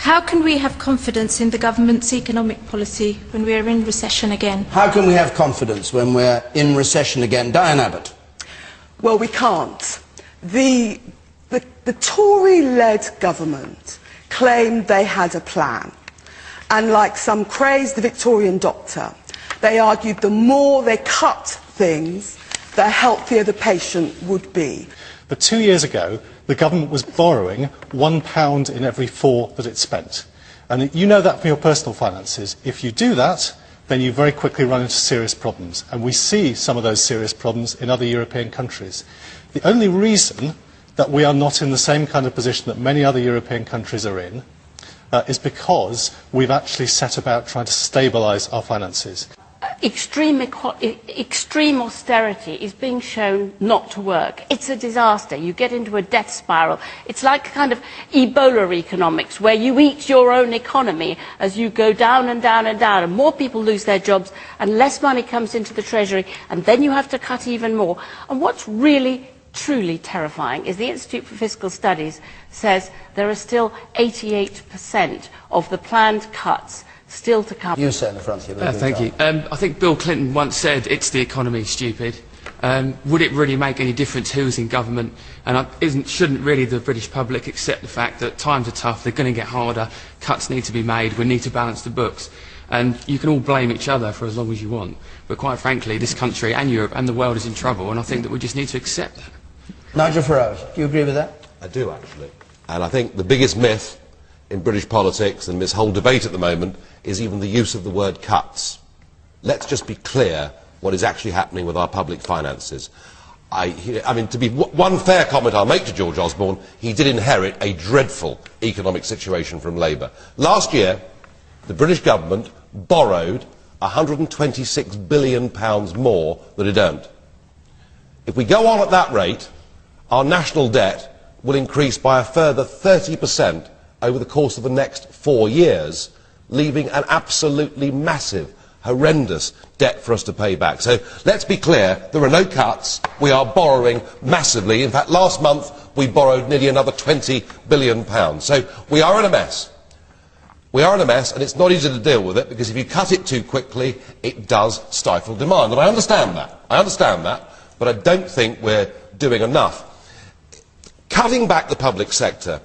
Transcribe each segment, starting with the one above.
How can we have confidence in the government's economic policy when we are in recession again? How can we have confidence when we're in recession again? Diane Abbott. Well, we can't. The Tory-led government claimed they had a plan. And like some crazed Victorian doctor, they argued the more they cut things, the healthier the patient would be. But 2 years ago, the government was borrowing £1 in every 4 that it spent. And you know that from your personal finances. If you do that, then you very quickly run into serious problems. And we see some of those serious problems in other European countries. The only reason that we are not in the same kind of position that many other European countries are in is because we've actually set about trying to stabilise our finances. Extreme austerity is being shown not to work. It's a disaster. You get into a death spiral. It's like kind of Ebola economics, where you eat your own economy as you go down and down and down, and more people lose their jobs and less money comes into the Treasury, and then you have to cut even more. And what's really truly terrifying is the Institute for Fiscal Studies says there are still 88% of the planned cuts still to come. You sir in the front here. Thank you. I think Bill Clinton once said, "It's the economy, stupid." Would it really make any difference who was in government? And shouldn't really the British public accept the fact that times are tough, they're going to get harder, cuts need to be made, we need to balance the books. And you can all blame each other for as long as you want. But quite frankly, this country and Europe and the world is in trouble, and I think that we just need to accept that. Nigel Farage, do you agree with that? I do, actually. And I think the biggest myth in British politics and this whole debate at the moment is even the use of the word cuts. Let's just be clear what is actually happening with our public finances. I mean, to be one fair comment I'll make to George Osborne, he did inherit a dreadful economic situation from Labour. Last year, the British government borrowed £126 billion more than it earned. If we go on at that rate, our national debt will increase by a further 30% over the course of the next 4 years, leaving an absolutely massive, horrendous debt for us to pay back. So let's be clear, there are no cuts, we are borrowing massively. In fact, last month we borrowed nearly another £20 billion. So we are in a mess. We are in a mess, and it's not easy to deal with it, because if you cut it too quickly, it does stifle demand. And I understand that, but I don't think we're doing enough. Cutting back the public sector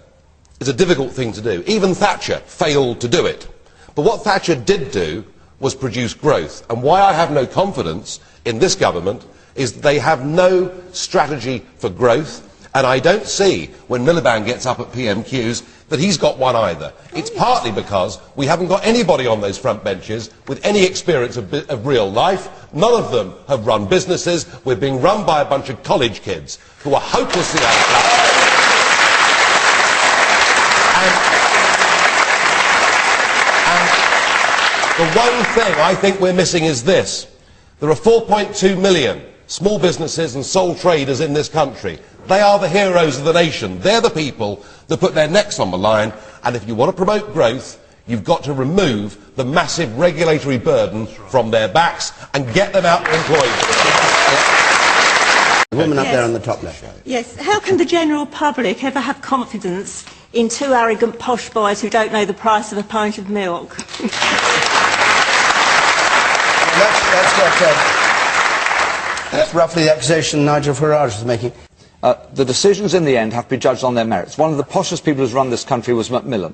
is a difficult thing to do. Even Thatcher failed to do it. But what Thatcher did do was produce growth. And why I have no confidence in this government is that they have no strategy for growth, and I don't see, when Miliband gets up at PMQs, that he's got one either. It's partly because we haven't got anybody on those front benches with any experience of real life. None of them have run businesses. We're being run by a bunch of college kids who are hopelessly out of luck. The one thing I think we're missing is this. There are 4.2 million small businesses and sole traders in this country. They are the heroes of the nation. They're the people that put their necks on the line, and if you want to promote growth, you've got to remove the massive regulatory burden from their backs and get them out to employees. The woman up there on the top left. Yes, how can the general public ever have confidence in two arrogant posh boys who don't know the price of a pint of milk? That's roughly the accusation Nigel Farage is making. The decisions in the end have to be judged on their merits. One of the poshest people who's run this country was Macmillan.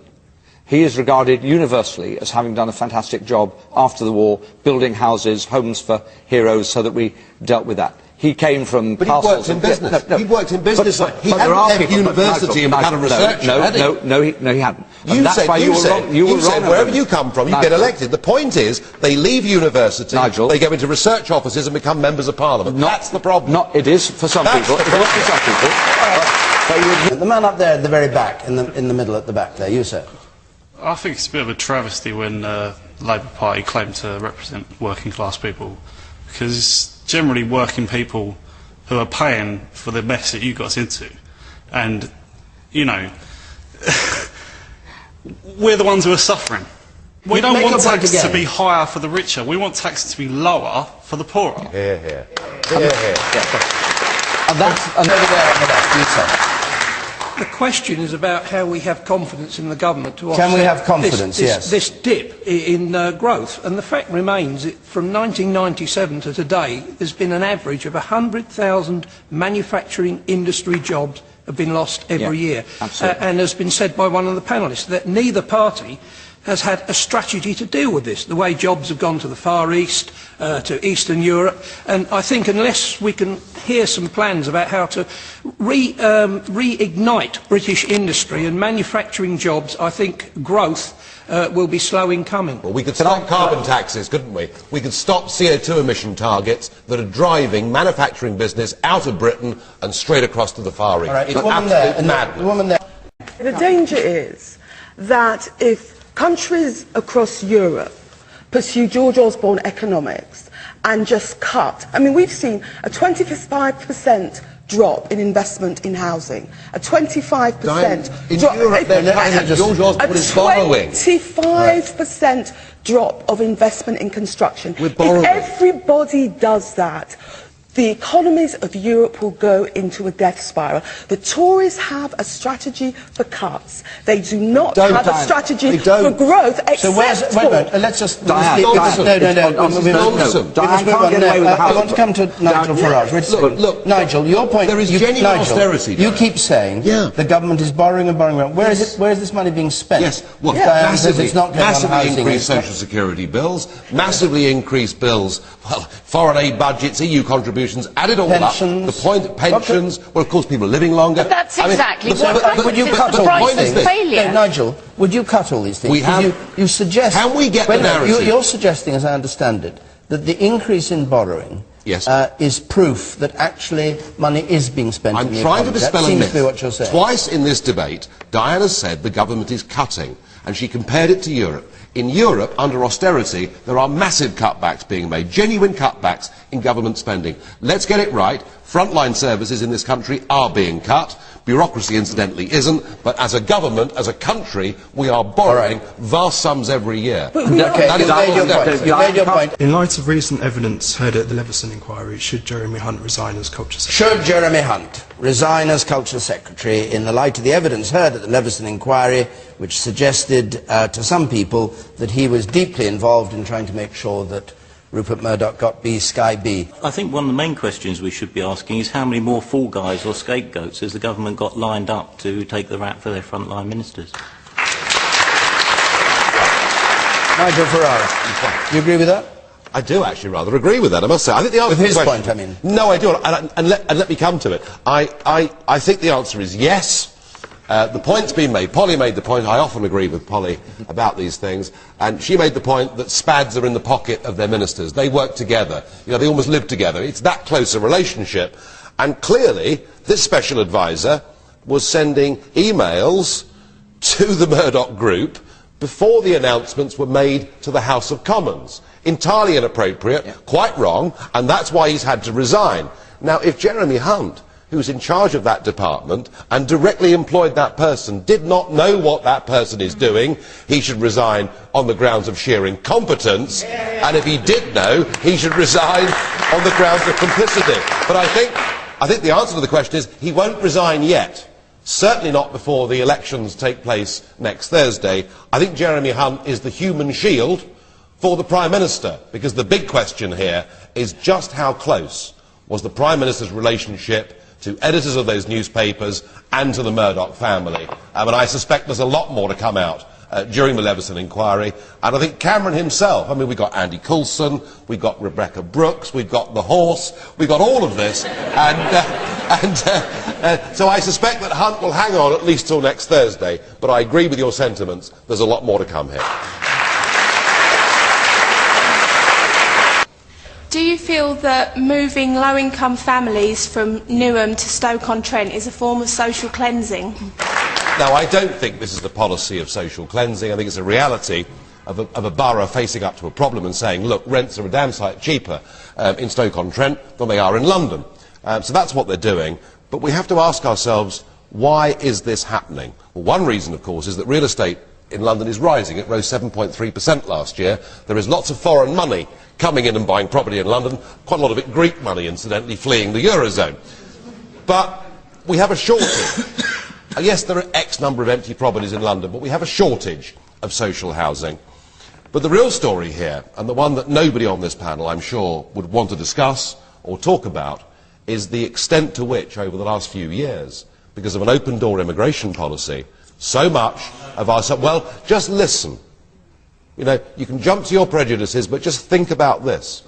He is regarded universally as having done a fantastic job after the war, building houses, homes for heroes, so that we dealt with that. He came from But he worked in business. He worked in business. He hadn't left university and become a researcher. No, he hadn't. You said wherever you come from, you get elected. The point is, they leave university, Nigel, they go into research offices and become members of parliament. That's the problem. It is for some people. It is for some people. The man up there at the very back, in the middle at the back there, you sir. I think it's a bit of a travesty when the Labour Party claim to represent working class people, because it's generally working people who are paying for the mess that you got us into. And, you know, we're the ones who are suffering. We don't want tax to be higher for the richer. We want tax to be lower for the poorer. Here, here. And that's over there on the left, you say. The question is about how we have confidence in the government to Can we have offset confidence? Yes. this dip in growth. And the fact remains that from 1997 to today, there's been an average of 100,000 manufacturing industry jobs have been lost every year. And has been said by one of the panellists that neither party has had a strategy to deal with this, the way jobs have gone to the Far East, to Eastern Europe, and I think unless we can hear some plans about how to reignite British industry and manufacturing jobs, I think growth will be slow in coming. Well, we could stop carbon taxes, couldn't we? We could stop CO2 emission targets that are driving manufacturing business out of Britain and straight across to the Far East. Right, It's absolute madness. The danger is that if countries across Europe pursue George Osborne economics and just cut, I mean, we've seen a 25% drop in investment in housing, a 25% drop in George Osborne is borrowing. 25% drop of investment in construction. We're borrowing. If everybody does that, the economies of Europe will go into a death spiral. The Tories have a strategy for cuts. They do not have a strategy for growth, except so wait a minute, let's just... Diane, I want to come to Nigel Farage. Look, Nigel, your point... There is genuine austerity. You keep saying the government is borrowing and borrowing. Where is this money being spent? Yes, well, Diane says it's not going on massively housing. increased social security bills, massively increased bills, well, foreign aid budgets, EU contributions, added all pensions. up. The point, pensions, well, of course, people are living longer. But that's exactly what would you cut all these things? No, Nigel, would you cut all these things? We have. You suggest... Can we get the narrative? You're suggesting, as I understand it, that the increase in borrowing is proof that actually money is being spent in the economy. I'm trying to dispel a myth. That seems to be what you're saying. Twice in this debate, Diana said the government is cutting, and she compared it to Europe. In Europe, under austerity, there are massive cutbacks being made, genuine cutbacks in government spending. Let's get it right. Frontline services in this country are being cut. Bureaucracy, incidentally, isn't. But as a government, as a country, we are borrowing vast sums every year. You made your point. In light of recent evidence heard at the Leveson inquiry, should Jeremy Hunt resign as Culture Secretary? Should Jeremy Hunt resign as Culture Secretary in the light of the evidence heard at the Leveson inquiry, which suggested to some people that he was deeply involved in trying to make sure that Rupert Murdoch got Sky B? I think one of the main questions we should be asking is how many more fall guys or scapegoats has the government got lined up to take the rap for their frontline ministers? Nigel Farage, do you agree with that? I do actually rather agree with that, I must say. I think the answer with his to the question, point, I mean. No, I do, and let me come to it. I think the answer is yes. The point's been made. Polly made the point. I often agree with Polly about these things. And she made the point that SPADs are in the pocket of their ministers. They work together. You know, they almost live together. It's that close a relationship. And clearly, this special advisor was sending emails to the Murdoch Group before the announcements were made to the House of Commons. Entirely inappropriate, quite wrong, and that's why he's had to resign. Now, if Jeremy Hunt, who's in charge of that department and directly employed that person, did not know what that person is doing, he should resign on the grounds of sheer incompetence, and if he did know, he should resign on the grounds of complicity. But I think the answer to the question is he won't resign yet. Certainly not before the elections take place next Thursday. I think Jeremy Hunt is the human shield for the Prime Minister, because the big question here is just how close was the Prime Minister's relationship to editors of those newspapers and to the Murdoch family. And I suspect there's a lot more to come out during the Leveson inquiry. And I think Cameron himself, I mean, we've got Andy Coulson, we've got Rebecca Brooks, we've got the horse, we've got all of this. So I suspect that Hunt will hang on at least till next Thursday. But I agree with your sentiments. There's a lot more to come here. Do you feel that moving low-income families from Newham to Stoke-on-Trent is a form of social cleansing? No, I don't think this is the policy of social cleansing. I think it's a reality of a borough facing up to a problem and saying, look, rents are a damn sight cheaper in Stoke-on-Trent than they are in London. So that's what they're doing. But we have to ask ourselves, why is this happening? Well, one reason, of course, is that real estate in London is rising. It rose 7.3% last year. There is lots of foreign money coming in and buying property in London, quite a lot of it Greek money, incidentally, fleeing the Eurozone. But we have a shortage Yes, there are X number of empty properties in London, but we have a shortage of social housing. But the real story here, and the one that nobody on this panel, I'm sure, would want to discuss or talk about, is the extent to which, over the last few years, because of an open-door immigration policy, so much of our... Well, just listen. You know, you can jump to your prejudices, but just think about this.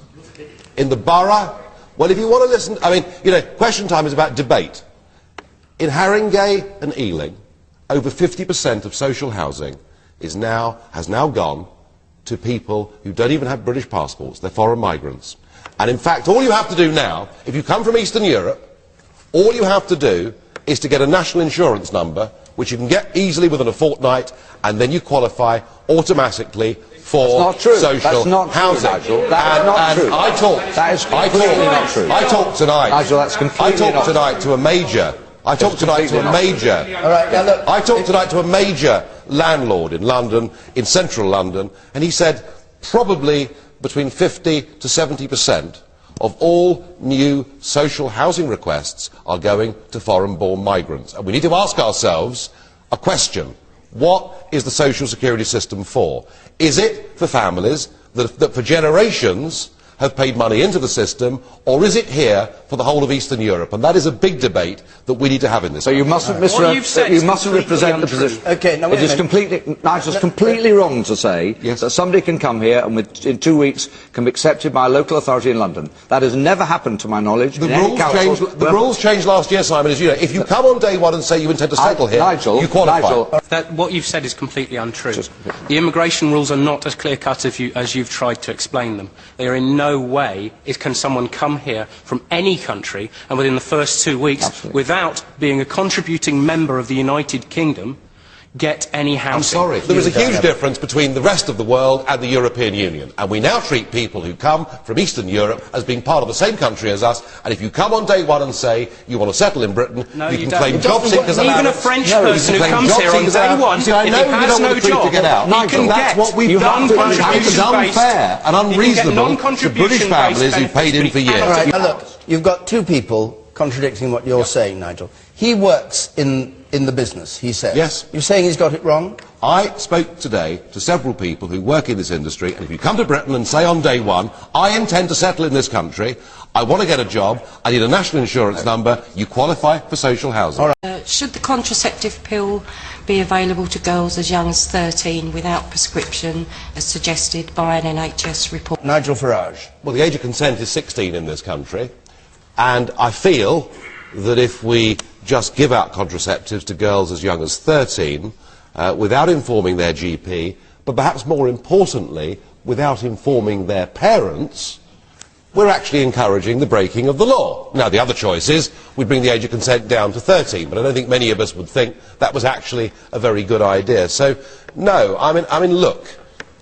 In the borough... Well, if you want to listen... I mean, you know, question time is about debate. In Haringey and Ealing, over 50% of social housing has now gone to people who don't even have British passports. They're foreign migrants. And in fact, all you have to do now, if you come from Eastern Europe, all you have to do is to get a national insurance number, which you can get easily within a fortnight, and then you qualify automatically for social housing. Nigel. That is not true. That is completely not true. I talked tonight. Nigel, that's completely not true. To a major... I talked tonight to a major landlord in London, in central London, and he said probably between 50 to 70% of all new social housing requests are going to foreign-born migrants. And we need to ask ourselves a question. What is the social security system for? Is it for families that for generations have paid money into the system, or is it here for the whole of Eastern Europe? And that is a big debate that we need to have in this. So you mustn't represent the position. Okay, now it is completely, Nigel's completely wrong to say that somebody can come here and in 2 weeks can be accepted by a local authority in London. That has never happened to my knowledge. The rules changed last year, Simon, as you know. If you come on day one and say you intend to settle here, you qualify. What you've said is completely untrue. The immigration rules are not as clear-cut as you've tried to explain them. They are in no way can someone come here from any country and within the first 2 weeks, without being a contributing member of the United Kingdom, get any housing. I'm sorry. There is a huge difference between the rest of the world and the European Union. And we now treat people who come from Eastern Europe as being part of the same country as us. And if you come on day one and say you want to settle in Britain, you can claim job seekers allowance. Even a French person who comes here on day one, if he has no job, he can get non-contribution-based. It's unfair and unreasonable to British families who paid in for years. All right, now look, you've got two people contradicting what you're saying, Nigel. He works in the business, he says. Yes. You're saying he's got it wrong? I spoke today to several people who work in this industry, and if you come to Britain and say on day one, I intend to settle in this country, I want to get a job, I need a national insurance number, you qualify for social housing. Should the contraceptive pill be available to girls as young as 13 without prescription, as suggested by an NHS report? Nigel Farage. Well, the age of consent is 16 in this country, and I feel that if we just give out contraceptives to girls as young as 13 without informing their GP, but perhaps more importantly, without informing their parents, we're actually encouraging the breaking of the law. Now, the other choice is we bring the age of consent down to 13, but I don't think many of us would think that was actually a very good idea. So, no, I mean, look,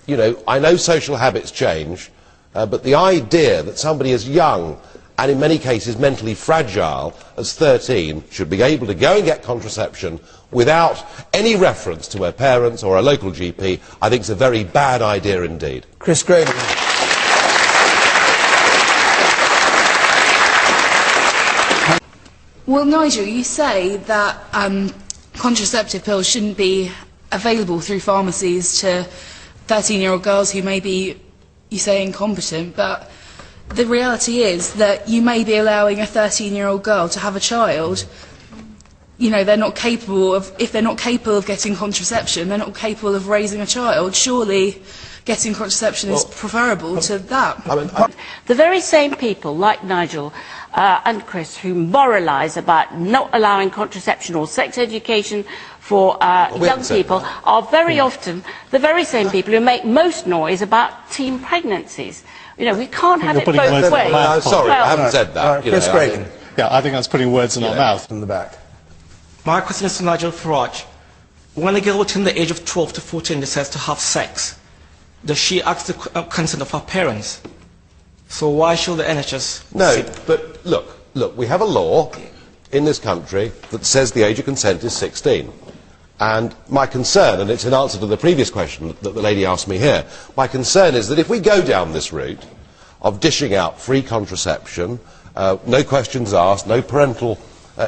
you know, I know social habits change, but the idea that somebody as young and in many cases mentally fragile as 13 should be able to go and get contraception without any reference to her parents or a local GP, I think is a very bad idea indeed. Chris Graham. Well, Nigel, you say that contraceptive pills shouldn't be available through pharmacies to 13-year-old girls who may be, you say, incompetent, but the reality is that you may be allowing a 13-year-old girl to have a child. You know, they're not capable of, if they're not capable of getting contraception, they're not capable of raising a child. Surely getting contraception is preferable to that. The very same people, like Nigel and Chris, who moralise about not allowing contraception or sex education for young people, are very often the very same people who make most noise about teen pregnancies. You know, we can't have it both ways. No, sorry, I haven't said that. Chris Graham. Yeah, I think that's putting words in our mouth. In the back. My question is to Nigel Farage. When a girl between the age of 12 to 14 decides to have sex, does she ask the consent of her parents? So why should the NHS... No, but look, we have a law in this country that says the age of consent is 16. And my concern, and it's in answer to the previous question that the lady asked me here, my concern is that if we go down this route of dishing out free contraception, no questions asked, no parental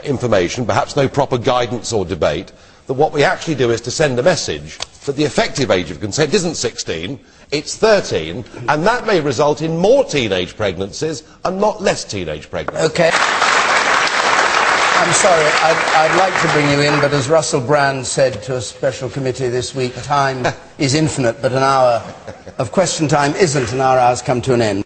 information, perhaps no proper guidance or debate, that what we actually do is to send a message that the effective age of consent isn't 16, it's 13, and that may result in more teenage pregnancies and not less teenage pregnancies. Okay. I'm sorry, I'd like to bring you in, but as Russell Brand said to a special committee this week, time is infinite, but an hour of question time isn't, and our hour's come to an end.